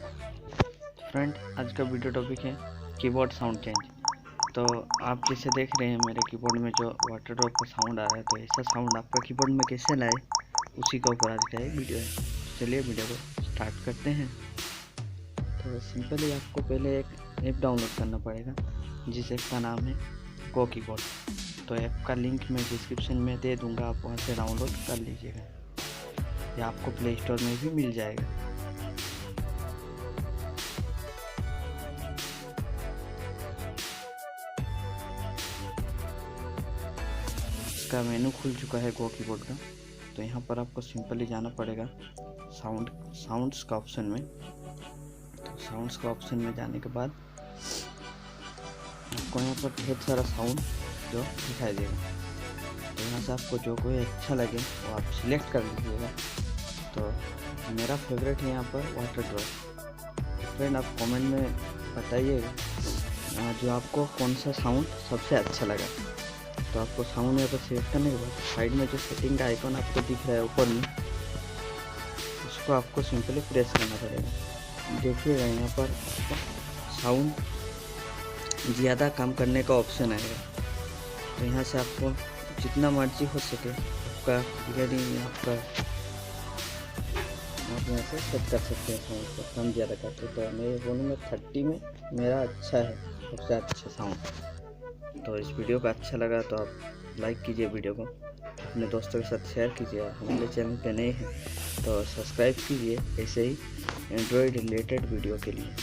Friend, आज का video topic है कीबोर्ड साउंड चेंज। तो आप जैसे देख रहे हैं मेरे कीबोर्ड में जो वाटर ड्रॉप का साउंड आ रहा है, तो ऐसा साउंड आपका कीबोर्ड में कैसे लाए उसी के ऊपर आज का एक वीडियो है। तो चलिए वीडियो को स्टार्ट करते हैं। तो सिंपली आपको पहले एक ऐप डाउनलोड करना पड़ेगा जिस ऐप का नाम है गो कीबोर्ड। तो ऐप का लिंक मैं डिस्क्रिप्शन में दे दूँगा, आप वहाँ से डाउनलोड कर लीजिएगा या आपको प्ले स्टोर में भी मिल जाएगा। इसका मेनू खुल चुका है गो कीबोर्ड का। तो यहाँ पर आपको सिंपली जाना पड़ेगा साउंड्स का ऑप्शन में। तो साउंड्स का ऑप्शन में जाने के बाद आपको यहाँ पर ढेर सारा साउंड जो दिखाई देगा। तो यहाँ से आपको जो कोई अच्छा लगे वो आप सिलेक्ट कर लीजिएगा। तो मेरा फेवरेट है यहाँ पर वाटर ड्रॉप। फ्रेंड, आप कमेंट में बताइएगा जो आपको कौन सा साउंड सबसे अच्छा लगा। तो आपको साउंड यहाँ पर सेलेक्ट करने के बाद साइड में जो सेटिंग का आइकॉन आपको दिख रहा है ऊपर में, उसको आपको सिंपली प्रेस करना पड़ेगा। देखिएगा यहाँ पर आपको साउंड ज़्यादा कम करने का ऑप्शन आएगा। तो यहाँ से आपको जितना मर्जी हो सके आपका रिकॉर्डिंग आपका आप यहाँ से सेट कर सकते हैं साउंड को कम ज़्यादा करके। तो मैं बोलूँगा 30 में मेरा अच्छा है, सबसे अच्छा साउंड। तो इस वीडियो का अच्छा लगा तो आप लाइक कीजिए, वीडियो को अपने दोस्तों के साथ शेयर कीजिए। हमारे चैनल पे नए हैं तो सब्सक्राइब कीजिए ऐसे ही एंड्रॉयड रिलेटेड वीडियो के लिए।